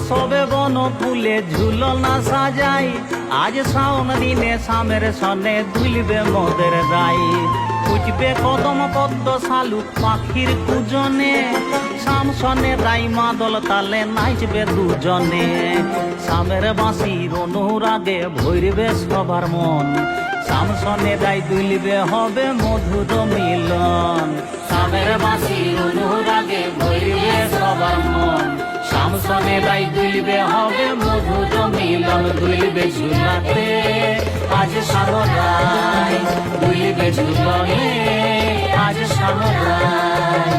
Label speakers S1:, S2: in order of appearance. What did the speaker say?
S1: সবে বন ফুলে ঝুলনা সাজাই, আজ শ্রাবণ দিনে শামের সনে দুলবে মোদের দাই। উঠবে কদম পদ্ম শালুক পাখির কুজনে, শাম সনে রাই মাদল তালে নাচবে দুজনে। শামের বাঁশির অনুরাগে ভরবে সবার মন, শাম সনে রাই দুলবে হবে মধুর মিলন। শামের বাঁশির অনুরাগে ভরবে সবার মন, শাম সনে রাই দুলবে হবে মধুর মিলন। দুলবে ঝুলাতে আজ সাগরাই, দুলবে ঝুলনে আজ সাগরাই।